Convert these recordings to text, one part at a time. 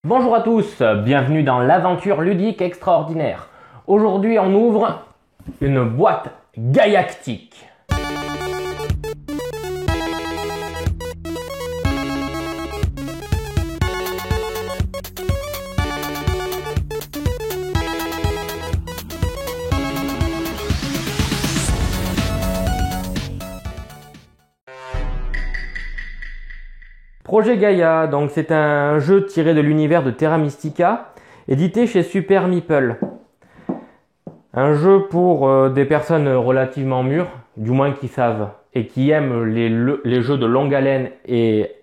Bonjour à tous, bienvenue dans l'aventure ludique extraordinaire. Aujourd'hui on ouvre une boîte Gaiactic. Projet Gaia, donc c'est un jeu tiré de l'univers de Terra Mystica, édité chez Super Meeple. Un jeu pour des personnes relativement mûres, du moins qui savent et qui aiment les jeux de longue haleine et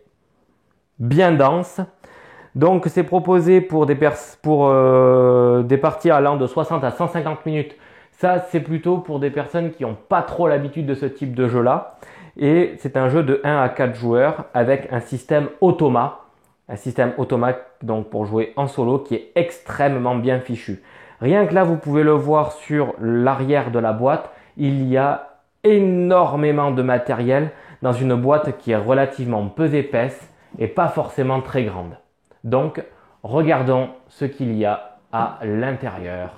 bien denses. Donc c'est proposé pour des parties allant de 60 à 150 minutes. Ça c'est plutôt pour des personnes qui n'ont pas trop l'habitude de ce type de jeu là. Et c'est un jeu de 1 à 4 joueurs avec un système automa. Un système automa donc pour jouer en solo qui est extrêmement bien fichu. Rien que là vous pouvez le voir sur l'arrière de la boîte. Il y a énormément de matériel dans une boîte qui est relativement peu épaisse et pas forcément très grande. Donc regardons ce qu'il y a à l'intérieur.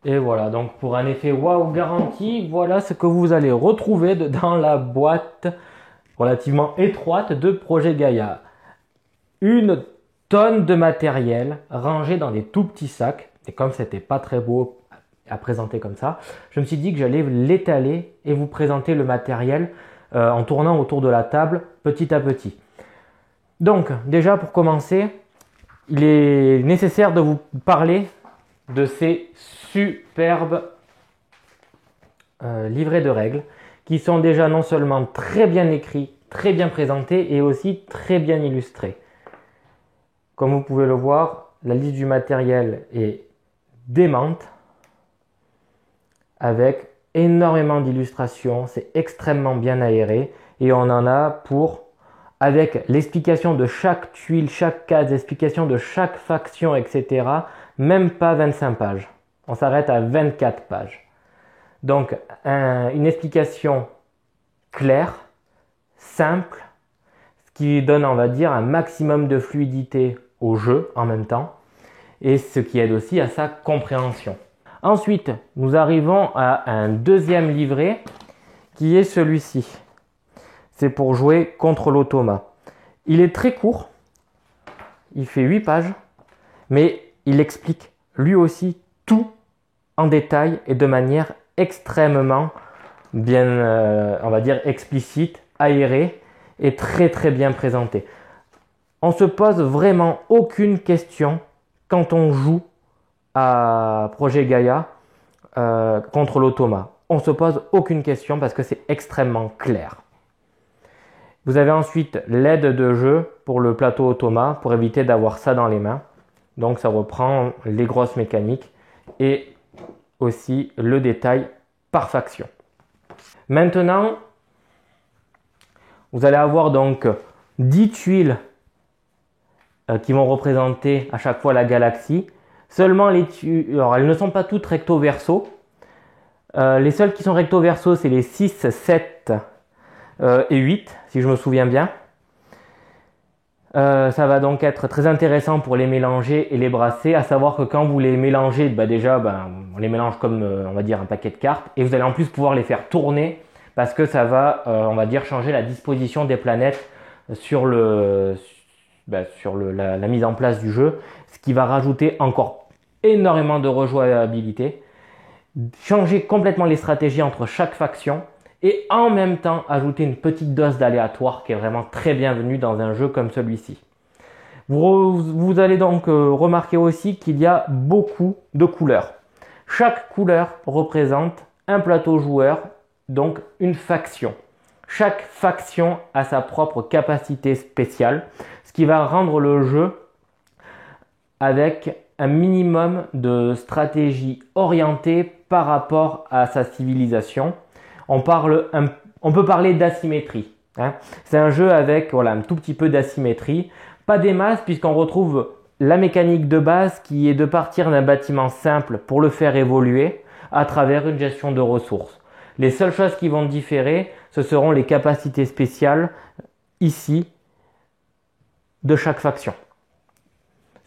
Et voilà, donc pour un effet waouh garanti, voilà ce que vous allez retrouver dans la boîte relativement étroite de Projet Gaia. Une tonne de matériel rangé dans des tout petits sacs. Et comme c'était pas très beau à présenter comme ça, je me suis dit que j'allais l'étaler et vous présenter le matériel en tournant autour de la table petit à petit. Donc déjà pour commencer, il est nécessaire de vous parler de ces superbes livrets de règles qui sont déjà non seulement très bien écrits, très bien présentés et aussi très bien illustrés. Comme vous pouvez le voir, la liste du matériel est démente avec énormément d'illustrations, c'est extrêmement bien aéré et on en a pour, avec l'explication de chaque tuile, chaque case, l'explication de chaque faction, etc., même pas 25 pages. On s'arrête à 24 pages. Donc, une explication claire, simple, ce qui donne, on va dire, un maximum de fluidité au jeu en même temps, et ce qui aide aussi à sa compréhension. Ensuite, nous arrivons à un deuxième livret, qui est celui-ci. C'est pour jouer contre l'automa. Il est très court, il fait 8 pages, mais il explique lui aussi tout en détail et de manière extrêmement bien, on va dire explicite, aérée et très très bien présentée. On se pose vraiment aucune question quand on joue à Projet Gaia contre l'automa. On se pose aucune question parce que c'est extrêmement clair. Vous avez ensuite l'aide de jeu pour le plateau automa pour éviter d'avoir ça dans les mains. Donc ça reprend les grosses mécaniques et aussi le détail par faction. Maintenant, vous allez avoir donc 10 tuiles qui vont représenter à chaque fois la galaxie. Seulement les tuiles, alors elles ne sont pas toutes recto verso. Les seules qui sont recto verso, c'est les 6, 7 et 8, si je me souviens bien. Ça va donc être très intéressant pour les mélanger et les brasser, à savoir que quand vous les mélangez, on les mélange comme on va dire un paquet de cartes et vous allez en plus pouvoir les faire tourner parce que ça va on va dire changer la disposition des planètes sur la mise en place du jeu, ce qui va rajouter encore énormément de rejouabilité, changer complètement les stratégies entre chaque faction et en même temps ajouter une petite dose d'aléatoire qui est vraiment très bienvenue dans un jeu comme celui-ci. Vous allez donc remarquer aussi qu'il y a beaucoup de couleurs. Chaque couleur représente un plateau joueur, donc une faction. Chaque faction a sa propre capacité spéciale, ce qui va rendre le jeu avec un minimum de stratégie orientée par rapport à sa civilisation. On peut parler d'asymétrie. C'est un jeu avec un tout petit peu d'asymétrie. Pas des masses puisqu'on retrouve la mécanique de base qui est de partir d'un bâtiment simple pour le faire évoluer à travers une gestion de ressources. Les seules choses qui vont différer, ce seront les capacités spéciales ici de chaque faction.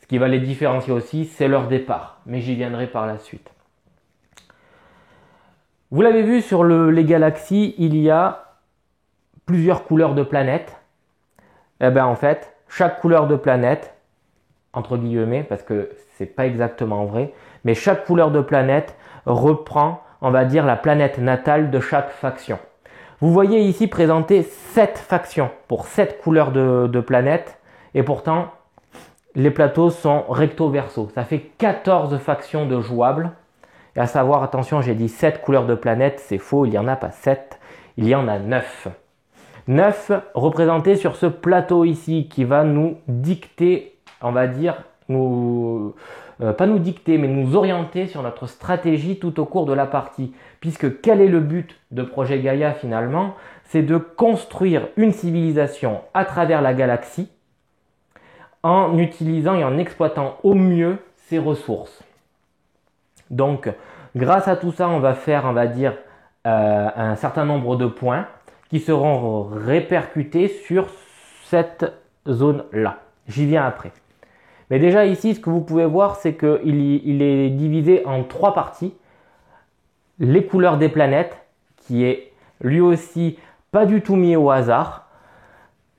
Ce qui va les différencier aussi, c'est leur départ, mais j'y viendrai par la suite. Vous l'avez vu sur les galaxies, il y a plusieurs couleurs de planètes. Et bien en fait, chaque couleur de planète, entre guillemets, parce que c'est pas exactement vrai, mais chaque couleur de planète reprend, on va dire, la planète natale de chaque faction. Vous voyez ici présenter 7 factions pour 7 couleurs de planètes, et pourtant les plateaux sont recto-verso. Ça fait 14 factions de jouables. Et à savoir, attention, j'ai dit 7 couleurs de planètes, c'est faux, il n'y en a pas 7, il y en a 9. 9 représentés sur ce plateau ici qui va nous dicter, on va dire, pas nous dicter, mais nous orienter sur notre stratégie tout au cours de la partie. Puisque quel est le but de Projet Gaïa finalement? C'est de construire une civilisation à travers la galaxie en utilisant et en exploitant au mieux ses ressources. Donc, grâce à tout ça, on va faire, on va dire, un certain nombre de points qui seront répercutés sur cette zone-là. J'y viens après. Mais déjà ici, ce que vous pouvez voir, c'est qu'il est divisé en 3 parties. Les couleurs des planètes, qui est lui aussi pas du tout mis au hasard.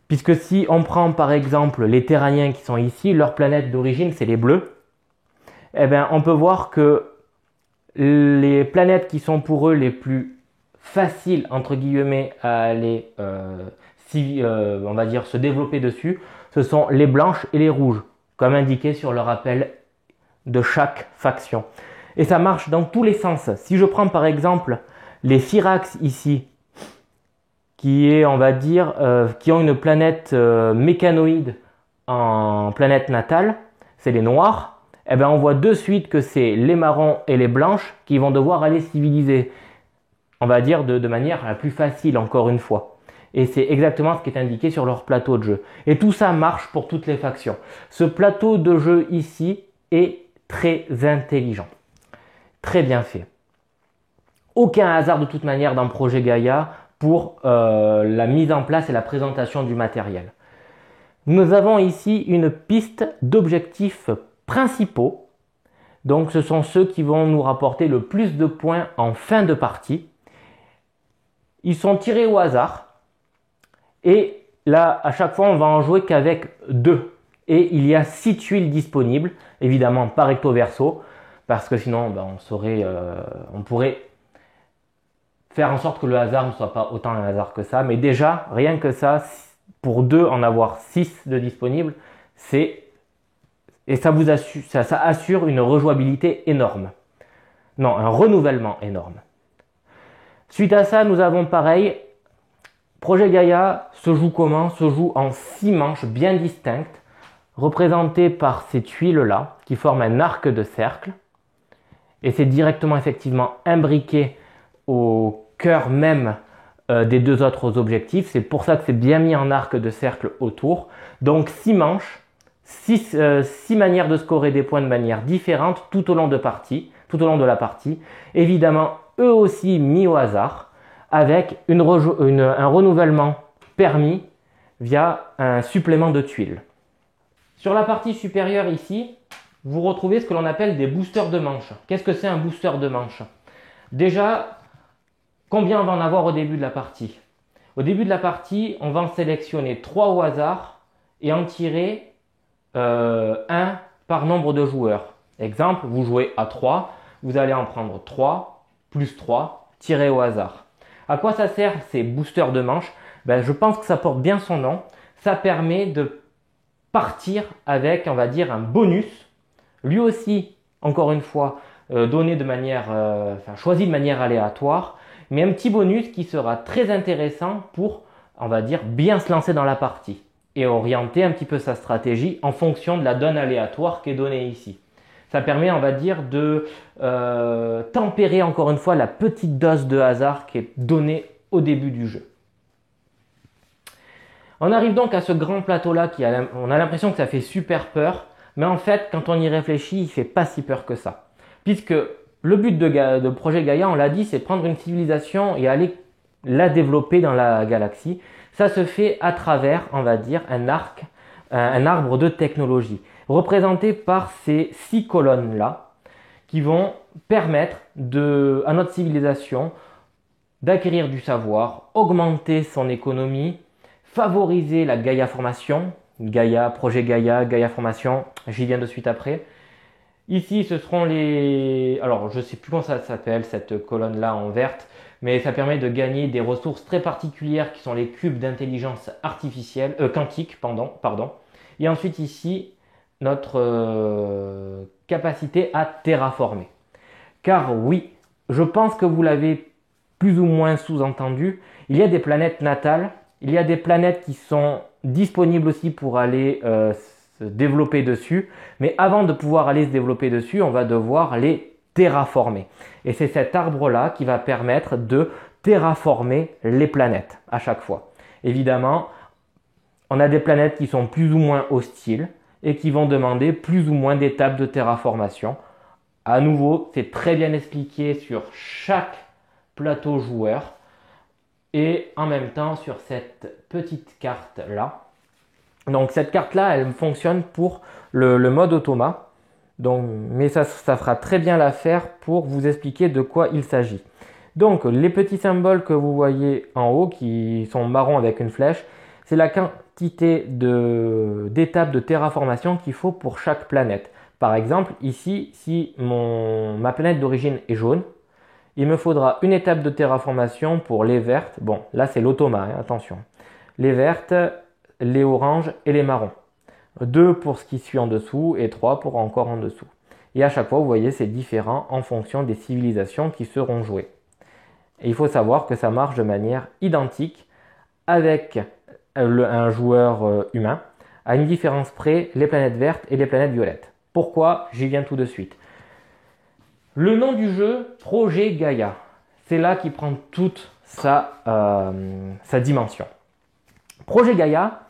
Puisque si on prend par exemple les Terraniens qui sont ici, leur planète d'origine, c'est les bleus. Eh bien, on peut voir que les planètes qui sont pour eux les plus faciles, entre guillemets, à aller, on va dire, se développer dessus, ce sont les blanches et les rouges, comme indiqué sur le rappel de chaque faction. Et ça marche dans tous les sens. Si je prends par exemple les Syrax ici, qui est, on va dire, qui ont une planète mécanoïde en planète natale, c'est les noirs. Eh bien, on voit de suite que c'est les marrons et les blanches qui vont devoir aller civiliser, on va dire de manière la plus facile, encore une fois. Et c'est exactement ce qui est indiqué sur leur plateau de jeu. Et tout ça marche pour toutes les factions. Ce plateau de jeu ici est très intelligent, très bien fait. Aucun hasard de toute manière dans Projet Gaïa pour la mise en place et la présentation du matériel. Nous avons ici une piste d'objectifs principaux. Donc ce sont ceux qui vont nous rapporter le plus de points en fin de partie. Ils sont tirés au hasard. Et là, à chaque fois, on va en jouer qu'avec 2. Et il y a 6 tuiles disponibles. Évidemment, pas recto verso. Parce que sinon, on pourrait faire en sorte que le hasard ne soit pas autant un hasard que ça. Mais déjà, rien que ça, pour 2, en avoir 6 de disponibles, et ça vous assure une rejouabilité énorme. Non, un renouvellement énorme. Suite à ça, nous avons pareil, Projet Gaïa se joue comment? Se joue en 6 manches bien distinctes, représentées par ces tuiles-là, qui forment un arc de cercle. Et c'est directement effectivement imbriqué au cœur même des 2 autres objectifs. C'est pour ça que c'est bien mis en arc de cercle autour. Donc 6 manches. 6 manières de scorer des points de manière différente tout au long de la partie. Évidemment, eux aussi mis au hasard, avec un renouvellement permis via un supplément de tuiles. Sur la partie supérieure ici, vous retrouvez ce que l'on appelle des boosters de manche. Qu'est-ce que c'est un booster de manche? Déjà, combien on va en avoir au début de la partie? Au début de la partie, on va en sélectionner 3 au hasard et en tirer 1 par nombre de joueurs. Exemple, vous jouez à 3, vous allez en prendre 3, plus 3, tirés au hasard. À quoi ça sert ces boosters de manche? Je pense que ça porte bien son nom. Ça permet de partir avec, on va dire, un bonus. Lui aussi, encore une fois, donné de manière, choisi de manière aléatoire, mais un petit bonus qui sera très intéressant pour, on va dire, bien se lancer dans la partie et orienter un petit peu sa stratégie en fonction de la donne aléatoire qui est donnée ici. Ça permet, on va dire, de tempérer encore une fois la petite dose de hasard qui est donnée au début du jeu. On arrive donc à ce grand plateau-là on a l'impression que ça fait super peur, mais en fait, quand on y réfléchit, il ne fait pas si peur que ça. Puisque le but de Projet Gaïa, on l'a dit, c'est prendre une civilisation et aller la développer dans la galaxie. Ça se fait à travers, on va dire, un arbre de technologie, représenté par ces 6 colonnes-là, qui vont permettre à notre civilisation d'acquérir du savoir, augmenter son économie, favoriser la Gaïa formation, Gaïa, projet Gaïa, Gaïa formation, j'y viens de suite après. Ici, ce seront les... Alors, je ne sais plus comment ça s'appelle, cette colonne-là en verte, mais ça permet de gagner des ressources très particulières qui sont les cubes d'intelligence artificielle, quantique, pardon. Et ensuite ici, notre capacité à terraformer. Car oui, je pense que vous l'avez plus ou moins sous-entendu, il y a des planètes natales, il y a des planètes qui sont disponibles aussi pour aller se développer dessus, mais avant de pouvoir aller se développer dessus, on va devoir les terraformer. Et c'est cet arbre-là qui va permettre de terraformer les planètes à chaque fois. Évidemment, on a des planètes qui sont plus ou moins hostiles et qui vont demander plus ou moins d'étapes de terraformation. À nouveau, c'est très bien expliqué sur chaque plateau joueur et en même temps sur cette petite carte-là. Donc cette carte-là, elle fonctionne pour le mode automa. Donc, mais ça fera très bien l'affaire pour vous expliquer de quoi il s'agit. Donc les petits symboles que vous voyez en haut qui sont marrons avec une flèche, c'est la quantité d'étapes de terraformation qu'il faut pour chaque planète. Par exemple, ici, si ma planète d'origine est jaune, il me faudra une étape de terraformation pour les vertes. Bon, là c'est l'automa, hein, attention. Les vertes, les oranges et les marrons. 2 pour ce qui suit en dessous et 3 pour encore en dessous. Et à chaque fois, vous voyez, c'est différent en fonction des civilisations qui seront jouées. Et il faut savoir que ça marche de manière identique avec un joueur humain, à une différence près, les planètes vertes et les planètes violettes. Pourquoi? J'y viens tout de suite. Le nom du jeu, Projet Gaïa, c'est là qu'il prend toute sa dimension. Projet Gaïa,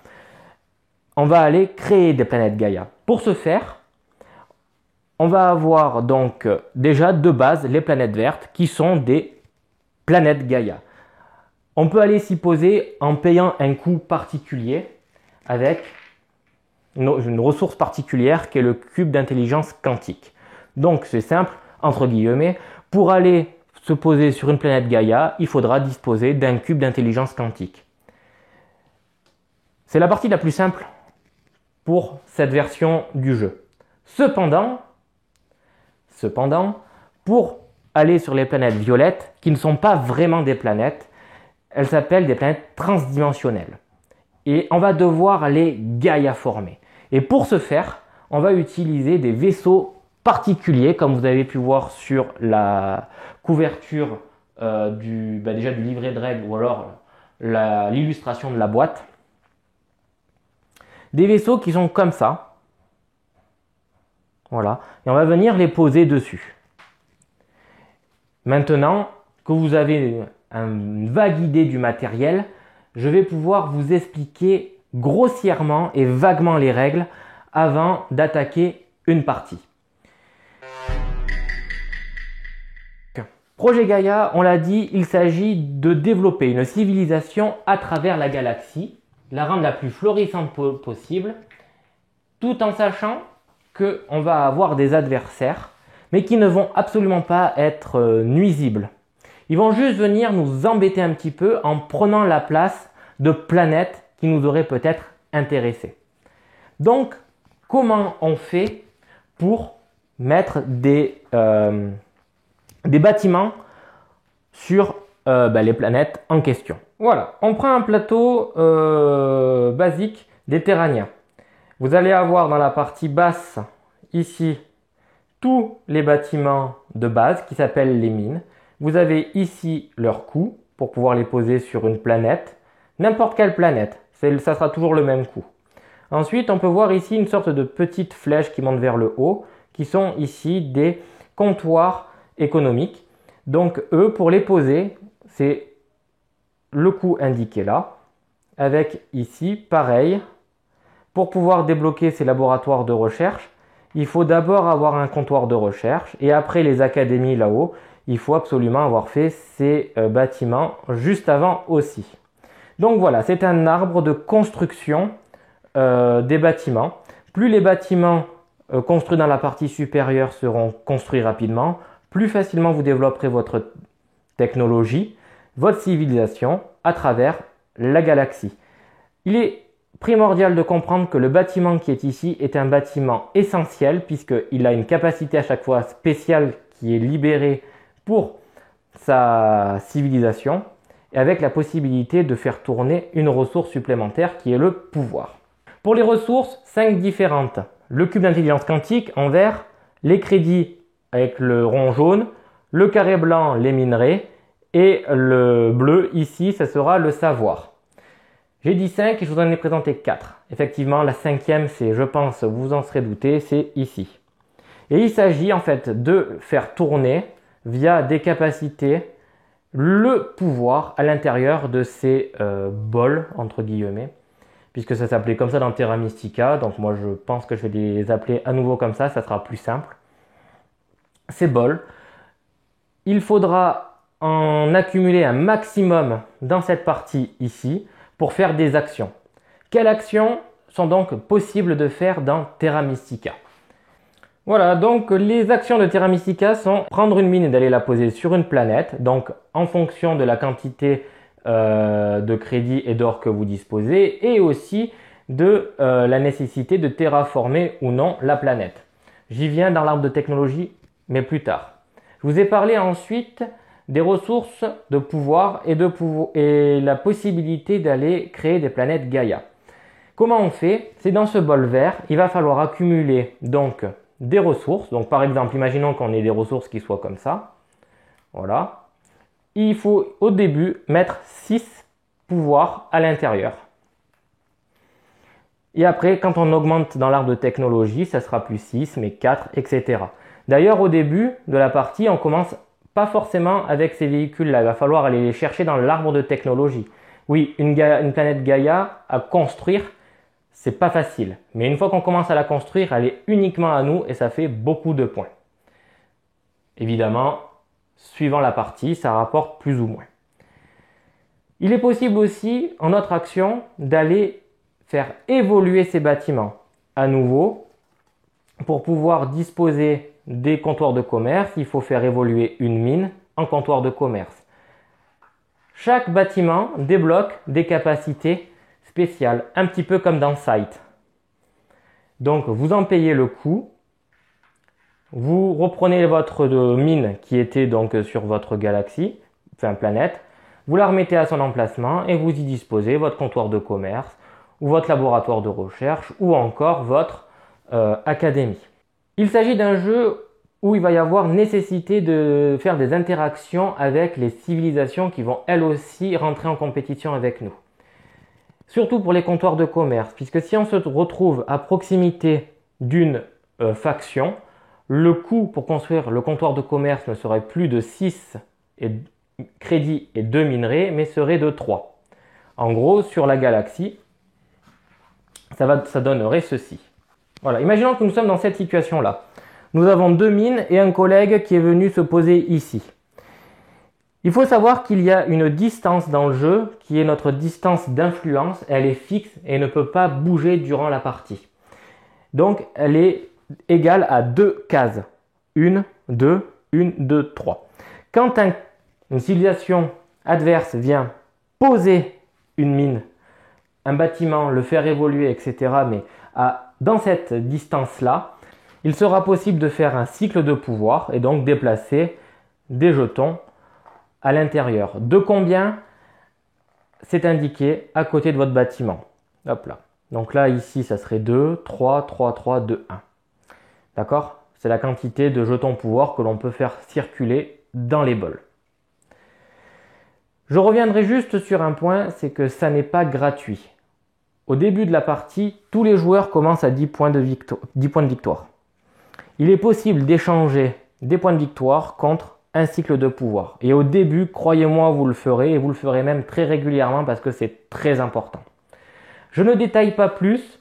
on va aller créer des planètes Gaïa. Pour ce faire, on va avoir donc déjà de base les planètes vertes qui sont des planètes Gaïa. On peut aller s'y poser en payant un coût particulier avec une ressource particulière qui est le cube d'intelligence quantique. Donc c'est simple, entre guillemets, pour aller se poser sur une planète Gaïa, il faudra disposer d'un cube d'intelligence quantique. C'est la partie la plus simple pour cette version du jeu. Cependant, pour aller sur les planètes violettes, qui ne sont pas vraiment des planètes, elles s'appellent des planètes transdimensionnelles. Et on va devoir les Gaïa-former. Et pour ce faire, on va utiliser des vaisseaux particuliers, comme vous avez pu voir sur la couverture déjà du livret de règles ou alors l'illustration de la boîte. Des vaisseaux qui sont comme ça. Voilà. Et on va venir les poser dessus. Maintenant que vous avez une vague idée du matériel, je vais pouvoir vous expliquer grossièrement et vaguement les règles avant d'attaquer une partie. Projet Gaïa, on l'a dit, il s'agit de développer une civilisation à travers la galaxie, la rendre la plus florissante possible, tout en sachant qu'on va avoir des adversaires, mais qui ne vont absolument pas être nuisibles. Ils vont juste venir nous embêter un petit peu en prenant la place de planètes qui nous auraient peut-être intéressés. Donc, comment on fait pour mettre des bâtiments sur les planètes en question? Voilà, on prend un plateau basique des Terraniens. Vous allez avoir dans la partie basse, ici, tous les bâtiments de base qui s'appellent les mines. Vous avez ici leur coût pour pouvoir les poser sur une planète, n'importe quelle planète, ça sera toujours le même coût. Ensuite, on peut voir ici une sorte de petite flèche qui monte vers le haut, qui sont ici des comptoirs économiques. Donc eux, pour les poser, c'est le coût indiqué là, avec ici, pareil, pour pouvoir débloquer ces laboratoires de recherche, il faut d'abord avoir un comptoir de recherche et après les académies là-haut, il faut absolument avoir fait ces bâtiments juste avant aussi. Donc voilà, c'est un arbre de construction des bâtiments. Plus les bâtiments construits dans la partie supérieure seront construits rapidement, plus facilement vous développerez votre technologie, votre civilisation à travers la galaxie. Il est primordial de comprendre que le bâtiment qui est ici est un bâtiment essentiel puisqu'il a une capacité à chaque fois spéciale qui est libérée pour sa civilisation et avec la possibilité de faire tourner une ressource supplémentaire qui est le pouvoir. Pour les ressources, 5 différentes. Le cube d'intelligence quantique en vert, les crédits avec le rond jaune, le carré blanc, les minerais et le bleu ici, ce sera le savoir. J'ai dit 5 et je vous en ai présenté 4. Effectivement, la cinquième, c'est, je pense, vous en serez douté, c'est ici. Et il s'agit en fait de faire tourner via des capacités le pouvoir à l'intérieur de ces bols, entre guillemets, puisque ça s'appelait comme ça dans Terra Mystica. Donc moi, je pense que je vais les appeler à nouveau comme ça sera plus simple. Ces bols, il faudra en accumuler un maximum dans cette partie ici pour faire des actions. Quelles actions sont donc possibles de faire dans Terra Mystica? Voilà, donc les actions de Terra Mystica sont prendre une mine et d'aller la poser sur une planète, donc en fonction de la quantité de crédit et d'or que vous disposez, et aussi de la nécessité de terraformer ou non la planète. J'y viens dans l'arbre de technologie, mais plus tard. Je vous ai parlé ensuite des ressources de pouvoir et la possibilité d'aller créer des planètes Gaïa. Comment on fait? C'est dans ce bol vert, il va falloir accumuler donc des ressources. Donc par exemple, imaginons qu'on ait des ressources qui soient comme ça. Voilà. Il faut au début mettre 6 pouvoirs à l'intérieur. Et après, quand on augmente dans l'arbre de technologie, ça sera plus 6, mais 4, etc. D'ailleurs, au début de la partie, on commence pas forcément avec ces véhicules-là. Il va falloir aller les chercher dans l'arbre de technologie. Oui, une planète Gaïa à construire, c'est pas facile. Mais une fois qu'on commence à la construire, elle est uniquement à nous et ça fait beaucoup de points. Évidemment, suivant la partie, ça rapporte plus ou moins. Il est possible aussi, en notre action, d'aller faire évoluer ces bâtiments. À nouveau, pour pouvoir disposer des comptoirs de commerce, il faut faire évoluer une mine en comptoir de commerce. Chaque bâtiment débloque des capacités spéciales, un petit peu comme dans Site. Donc vous en payez le coût, vous reprenez votre mine qui était donc sur votre galaxie, enfin planète, vous la remettez à son emplacement et vous y disposez votre comptoir de commerce ou votre laboratoire de recherche ou encore votre académie. Il s'agit d'un jeu où il va y avoir nécessité de faire des interactions avec les civilisations qui vont elles aussi rentrer en compétition avec nous. Surtout pour les comptoirs de commerce, puisque si on se retrouve à proximité d'une faction, le coût pour construire le comptoir de commerce ne serait plus de 6 crédits et 2 minerais, mais serait de 3. En gros, sur la galaxie, ça donnerait ceci. Voilà, imaginons que nous sommes dans cette situation-là. Nous avons 2 mines et un collègue qui est venu se poser ici. Il faut savoir qu'il y a une distance dans le jeu qui est notre distance d'influence. Elle est fixe et ne peut pas bouger durant la partie. Donc, elle est égale à 2 cases. 1, 2, 1, 2, 3. Quand une civilisation adverse vient poser une mine, un bâtiment, le faire évoluer, etc., mais dans cette distance-là, il sera possible de faire un cycle de pouvoir et donc déplacer des jetons à l'intérieur. De combien? C'est indiqué à côté de votre bâtiment. Hop là. Donc là, ici, ça serait 2, 3, 3, 3, 2, 1. D'accord? C'est la quantité de jetons pouvoir que l'on peut faire circuler dans les bols. Je reviendrai juste sur un point, c'est que ça n'est pas gratuit. Au début de la partie, tous les joueurs commencent à 10 points de victoire. Il est possible d'échanger des points de victoire contre un cycle de pouvoir. Et au début, croyez-moi, vous le ferez et vous le ferez même très régulièrement parce que c'est très important. Je ne détaille pas plus,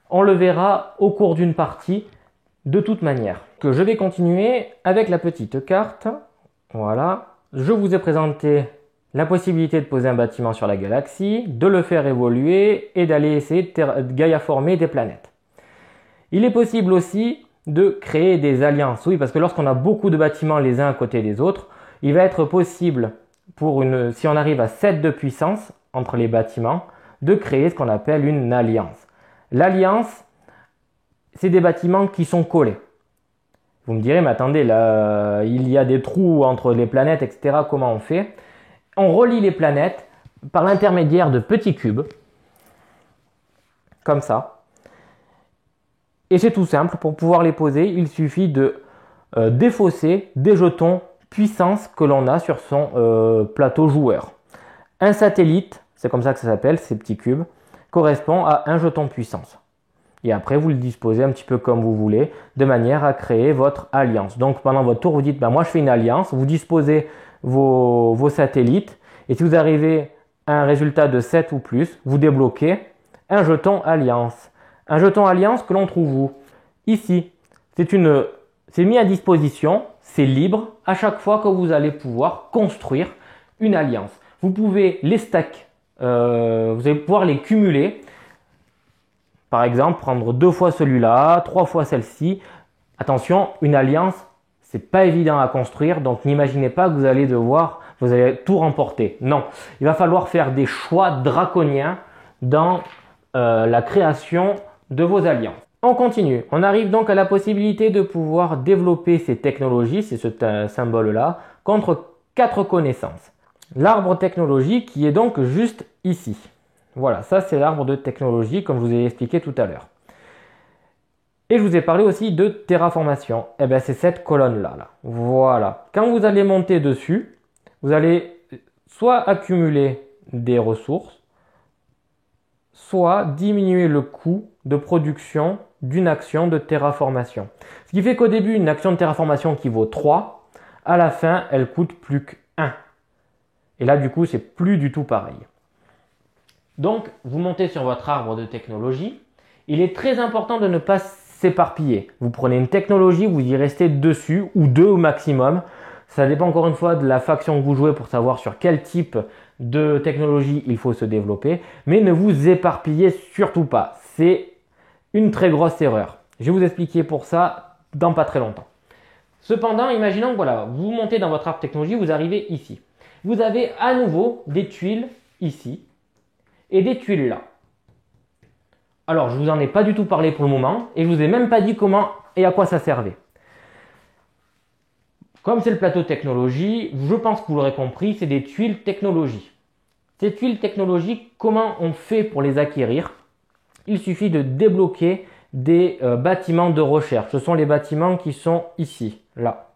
on le verra au cours d'une partie de toute manière. Je vais continuer avec la petite carte. Voilà, je vous ai présenté la possibilité de poser un bâtiment sur la galaxie, de le faire évoluer et d'aller essayer de gaïaformer des planètes. Il est possible aussi de créer des alliances. Oui, parce que lorsqu'on a beaucoup de bâtiments les uns à côté des autres, il va être possible, si on arrive à 7 de puissance entre les bâtiments, de créer ce qu'on appelle une alliance. L'alliance, c'est des bâtiments qui sont collés. Vous me direz, mais attendez, là, il y a des trous entre les planètes, etc. Comment on fait? On relie les planètes par l'intermédiaire de petits cubes, comme ça. Et c'est tout simple, pour pouvoir les poser, il suffit de défausser des jetons puissance que l'on a sur son plateau joueur. Un satellite, c'est comme ça que ça s'appelle, ces petits cubes, correspond à un jeton puissance. Et après, vous le disposez un petit peu comme vous voulez, de manière à créer votre alliance. Donc pendant votre tour, vous dites, moi je fais une alliance, vous disposez vos satellites, et si vous arrivez à un résultat de 7 ou plus, vous débloquez un jeton alliance. Un jeton alliance que l'on trouve où? Ici. C'est mis à disposition, c'est libre, à chaque fois que vous allez pouvoir construire une alliance. Vous pouvez les stack, vous allez pouvoir les cumuler. Par exemple, prendre 2 fois celui-là, 3 fois celle-ci. Attention, une alliance, c'est pas évident à construire, donc n'imaginez pas que vous allez tout remporter. Non, il va falloir faire des choix draconiens dans la création de vos alliances. On continue. On arrive donc à la possibilité de pouvoir développer ces technologies, c'est ce symbole-là, contre 4 connaissances. L'arbre technologique qui est donc juste ici. Voilà, ça c'est l'arbre de technologie comme je vous ai expliqué tout à l'heure. Et je vous ai parlé aussi de terraformation. Eh bien c'est cette colonne-là. Là. Voilà. Quand vous allez monter dessus, vous allez soit accumuler des ressources, soit diminuer le coût de production d'une action de terraformation. Ce qui fait qu'au début, une action de terraformation qui vaut 3, à la fin, elle coûte plus que 1. Et là, du coup, c'est plus du tout pareil. Donc, vous montez sur votre arbre de technologie. Il est très important de ne pas s'éparpiller. Vous prenez une technologie, vous y restez dessus, ou 2 au maximum. Ça dépend encore une fois de la faction que vous jouez pour savoir sur quel type de technologie il faut se développer. Mais ne vous éparpillez surtout pas. C'est une très grosse erreur. Je vais vous expliquer pour ça dans pas très longtemps. Cependant, imaginons que voilà, vous montez dans votre arbre technologie, vous arrivez ici. Vous avez à nouveau des tuiles ici et des tuiles là. Alors, je ne vous en ai pas du tout parlé pour le moment et je ne vous ai même pas dit comment et à quoi ça servait. Comme c'est le plateau technologie, je pense que vous l'aurez compris, c'est des tuiles technologie. Ces tuiles technologiques, comment on fait pour les acquérir? Il suffit de débloquer des bâtiments de recherche. Ce sont les bâtiments qui sont ici, là.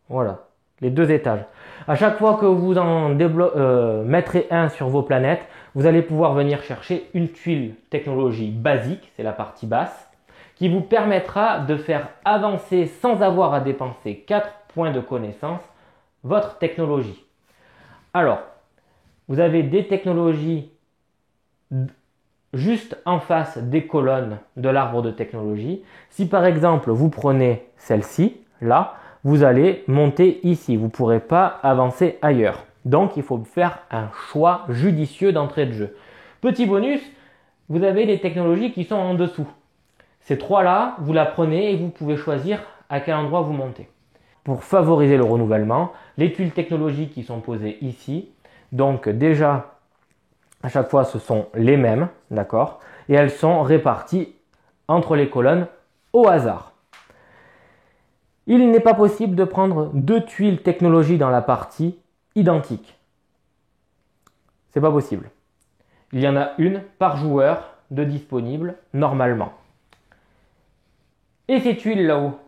Voilà, les 2 étages. À chaque fois que vous en mettrez un sur vos planètes, vous allez pouvoir venir chercher une tuile technologie basique, c'est la partie basse, qui vous permettra de faire avancer sans avoir à dépenser 4 points de connaissance votre technologie. Alors, vous avez des technologies juste en face des colonnes de l'arbre de technologie. Si par exemple vous prenez celle-ci, là, vous allez monter ici. Vous ne pourrez pas avancer ailleurs. Donc il faut faire un choix judicieux d'entrée de jeu. Petit bonus, vous avez les technologies qui sont en dessous. Ces 3-là, vous la prenez et vous pouvez choisir à quel endroit vous montez. Pour favoriser le renouvellement, les tuiles technologiques qui sont posées ici, donc déjà à chaque fois, ce sont les mêmes, d'accord? Et elles sont réparties entre les colonnes au hasard. Il n'est pas possible de prendre 2 tuiles technologie dans la partie identique. C'est pas possible. Il y en a une par joueur de disponible normalement. Et ces tuiles là-haut,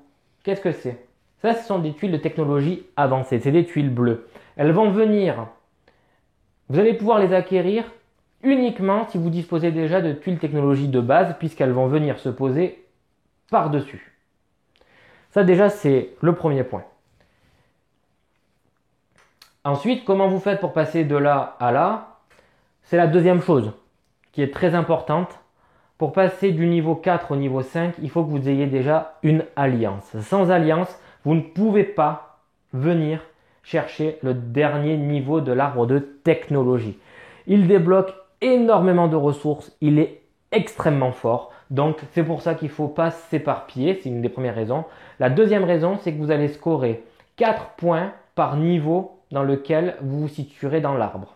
qu'est-ce que c'est? Ça, ce sont des tuiles de technologie avancée. C'est des tuiles bleues. Elles vont venir. Vous allez pouvoir les acquérir uniquement si vous disposez déjà de tuiles technologie de base, puisqu'elles vont venir se poser par-dessus. Ça déjà, c'est le premier point. Ensuite, comment vous faites pour passer de là à là? C'est la deuxième chose qui est très importante. Pour passer du niveau 4 au niveau 5, il faut que vous ayez déjà une alliance. Sans alliance, vous ne pouvez pas venir chercher le dernier niveau de l'arbre de technologie. Il débloque énormément de ressources, il est extrêmement fort. Donc c'est pour ça qu'il ne faut pas s'éparpiller, c'est une des premières raisons. La deuxième raison, c'est que vous allez scorer 4 points par niveau dans lequel vous vous situerez dans l'arbre.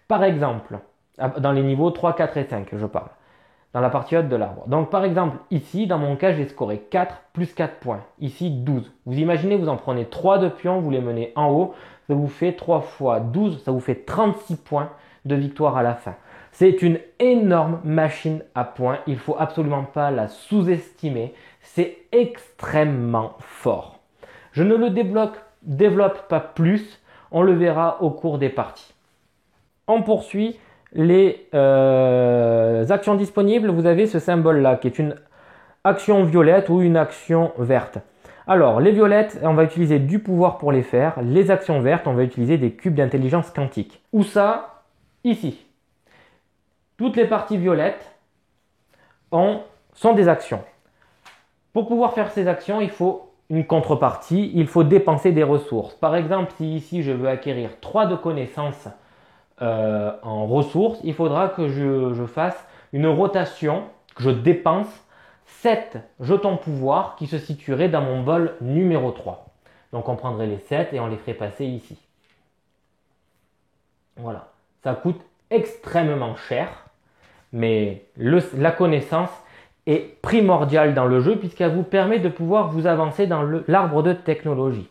Par exemple, dans les niveaux 3, 4 et 5, je parle, dans la partie haute de l'arbre. Donc par exemple, ici, dans mon cas, j'ai scoré 4 plus 4 points. Ici, 12. Vous imaginez, vous en prenez 3 de pions, vous les menez en haut, ça vous fait 3 fois 12, ça vous fait 36 points de victoire à la fin. C'est une énorme machine à points, il ne faut absolument pas la sous-estimer, c'est extrêmement fort. Je ne le développe pas plus, on le verra au cours des parties. On poursuit les actions disponibles, vous avez ce symbole-là qui est une action violette ou une action verte. Alors, les violettes, on va utiliser du pouvoir pour les faire. Les actions vertes, on va utiliser des cubes d'intelligence quantique. Où ça? Ici. Toutes les parties violettes sont des actions. Pour pouvoir faire ces actions, il faut une contrepartie, il faut dépenser des ressources. Par exemple, si ici je veux acquérir 3 de connaissances en ressources, il faudra que je fasse une rotation, que je dépense 7 jetons pouvoir qui se situeraient dans mon bol numéro 3. Donc on prendrait les 7 et on les ferait passer ici. Voilà, ça coûte extrêmement cher, mais la connaissance est primordiale dans le jeu puisqu'elle vous permet de pouvoir vous avancer dans l'arbre de technologie.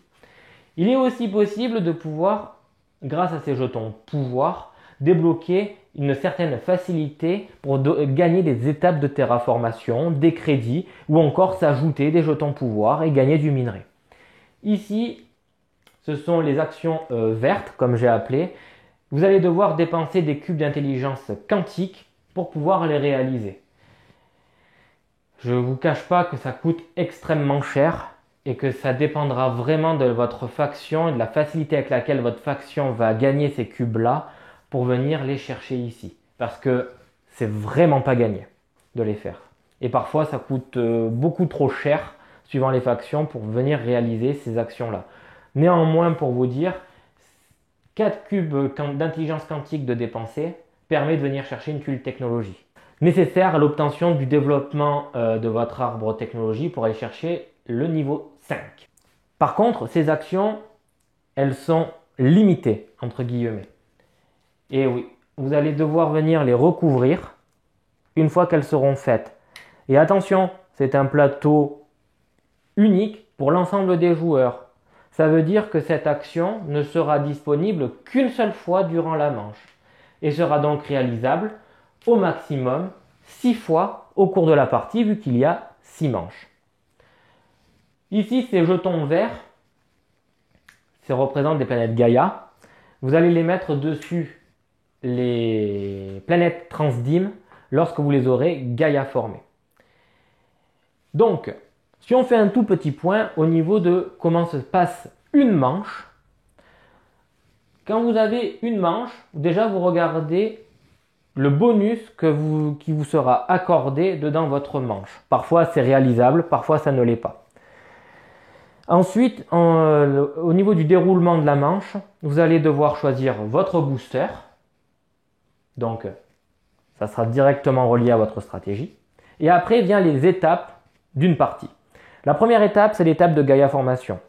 Il est aussi possible de pouvoir, grâce à ces jetons pouvoir, débloquer une certaine facilité pour gagner des étapes de terraformation, des crédits ou encore s'ajouter des jetons pouvoir et gagner du minerai. Ici, ce sont les actions vertes, comme j'ai appelé. Vous allez devoir dépenser des cubes d'intelligence quantique pour pouvoir les réaliser. Je ne vous cache pas que ça coûte extrêmement cher et que ça dépendra vraiment de votre faction et de la facilité avec laquelle votre faction va gagner ces cubes-là pour venir les chercher ici. Parce que c'est vraiment pas gagné de les faire. Et parfois ça coûte beaucoup trop cher suivant les factions pour venir réaliser ces actions-là. Néanmoins, pour vous dire, 4 cubes d'intelligence quantique de dépenser permet de venir chercher une tuile technologie nécessaire à l'obtention du développement de votre arbre technologie pour aller chercher le niveau 5. Par contre, ces actions, elles sont limitées, entre guillemets. Et oui, vous allez devoir venir les recouvrir une fois qu'elles seront faites. Et attention, c'est un plateau unique pour l'ensemble des joueurs. Ça veut dire que cette action ne sera disponible qu'une seule fois durant la manche et sera donc réalisable au maximum 6 fois au cours de la partie vu qu'il y a 6 manches. Ici, ces jetons verts, ça représente des planètes Gaïa. Vous allez les mettre dessus les planètes Transdim lorsque vous les aurez Gaïa formées. Donc, si on fait un tout petit point au niveau de comment se passe une manche, quand vous avez une manche, déjà vous regardez le bonus qui vous sera accordé dedans votre manche. Parfois c'est réalisable, parfois ça ne l'est pas. Ensuite, au niveau du déroulement de la manche, vous allez devoir choisir votre booster. Donc, ça sera directement relié à votre stratégie. Et après, vient les étapes d'une partie. La première étape, c'est l'étape de Gaïa formation.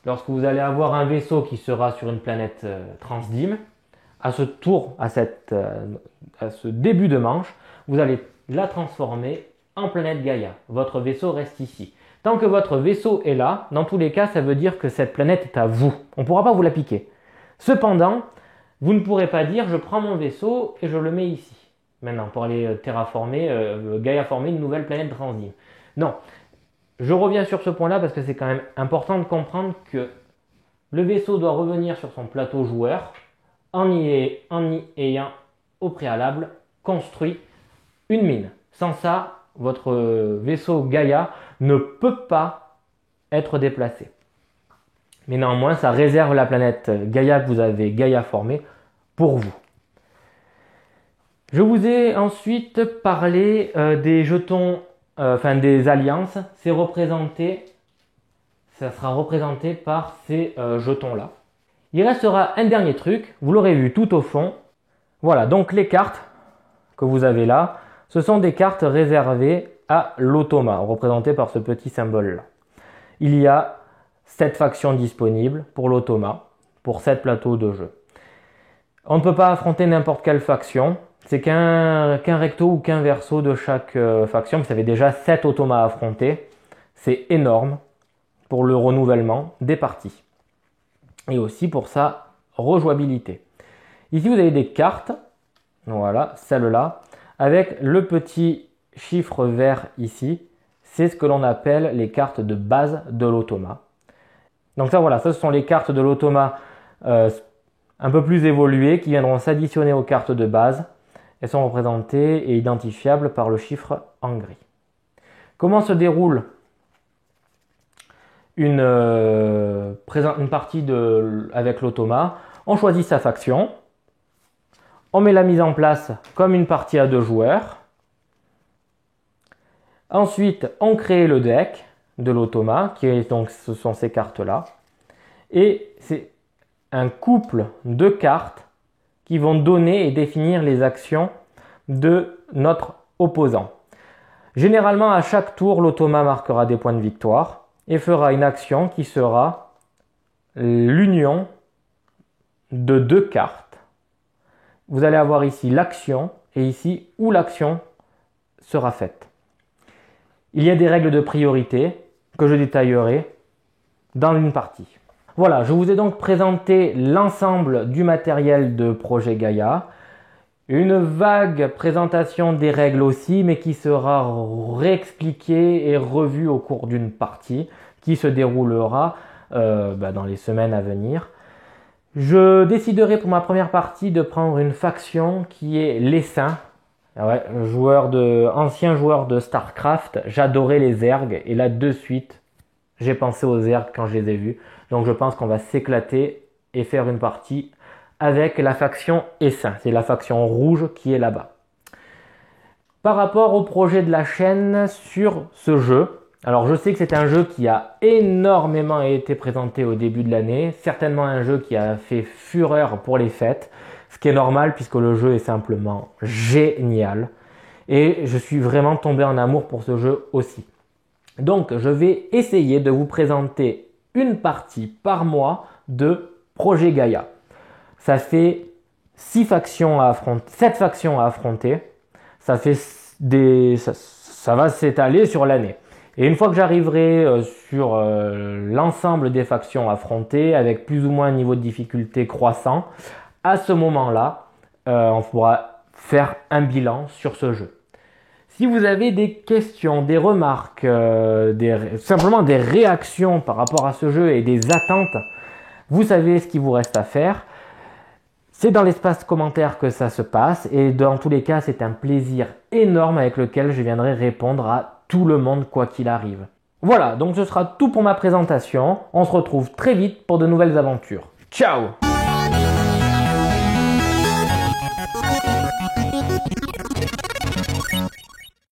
Lorsque vous allez avoir un vaisseau qui sera sur une planète Transdim, à ce début de manche, vous allez la transformer en planète Gaïa. Votre vaisseau reste ici. Tant que votre vaisseau est là, dans tous les cas, ça veut dire que cette planète est à vous. On ne pourra pas vous la piquer. Cependant, vous ne pourrez pas dire je prends mon vaisseau et je le mets ici. Maintenant, pour aller terraformer, Gaïa former une nouvelle planète Transdim. Non, je reviens sur ce point-là parce que c'est quand même important de comprendre que le vaisseau doit revenir sur son plateau joueur en y ayant au préalable construit une mine. Sans ça, votre vaisseau Gaïa ne peut pas être déplacé. Mais néanmoins, ça réserve la planète Gaïa que vous avez Gaïa formée pour vous. Je vous ai ensuite parlé des jetons, des alliances. Ça sera représenté par ces jetons-là. Il restera un dernier truc, vous l'aurez vu tout au fond. Voilà, donc les cartes que vous avez là, ce sont des cartes réservées à l'automa, représentées par ce petit symbole-là. Il y a 7 factions disponibles pour l'automa, pour 7 plateaux de jeu. On ne peut pas affronter n'importe quelle faction, c'est qu'un recto ou qu'un verso de chaque faction. Vous avez déjà 7 automas à affronter, c'est énorme pour le renouvellement des parties et aussi pour sa rejouabilité. Ici vous avez des cartes, voilà, celle-là, avec le petit chiffre vert ici, c'est ce que l'on appelle les cartes de base de l'automa. Donc ça voilà, ça ce sont les cartes de l'automa un peu plus évoluées qui viendront s'additionner aux cartes de base. Elles sont représentées et identifiables par le chiffre en gris. Comment se déroule une partie avec l'automa? On choisit sa faction, on met la mise en place comme une partie à 2 joueurs. Ensuite, on crée le deck de l'automa, qui est donc ce sont ces cartes-là. Et c'est un couple de cartes qui vont donner et définir les actions de notre opposant. Généralement, à chaque tour, l'automa marquera des points de victoire et fera une action qui sera l'union de 2 cartes. Vous allez avoir ici l'action et ici où l'action sera faite. Il y a des règles de priorité que je détaillerai dans une partie. Voilà, je vous ai donc présenté l'ensemble du matériel de Projet Gaïa. Une vague présentation des règles aussi, mais qui sera réexpliquée et revue au cours d'une partie qui se déroulera dans les semaines à venir. Je déciderai pour ma première partie de prendre une faction qui est l'Essaim. Ouais, ancien joueur de StarCraft, j'adorais les Zergs et là de suite j'ai pensé aux Zergs quand je les ai vus. Donc je pense qu'on va s'éclater et faire une partie avec la faction Essaim. C'est la faction rouge qui est là-bas. Par rapport au projet de la chaîne sur ce jeu, alors je sais que c'est un jeu qui a énormément été présenté au début de l'année, certainement un jeu qui a fait fureur pour les fêtes, ce qui est normal puisque le jeu est simplement génial et je suis vraiment tombé en amour pour ce jeu aussi. Donc je vais essayer de vous présenter une partie par mois de Projet Gaïa. Ça fait 7 factions à affronter. Ça va s'étaler sur l'année. Et une fois que j'arriverai sur l'ensemble des factions affrontées avec plus ou moins un niveau de difficulté croissant, à ce moment-là, on pourra faire un bilan sur ce jeu. Si vous avez des questions, des remarques, simplement des réactions par rapport à ce jeu et des attentes, vous savez ce qu'il vous reste à faire. C'est dans l'espace commentaire que ça se passe et dans tous les cas, c'est un plaisir énorme avec lequel je viendrai répondre à tout le monde quoi qu'il arrive. Voilà, donc ce sera tout pour ma présentation. On se retrouve très vite pour de nouvelles aventures. Ciao!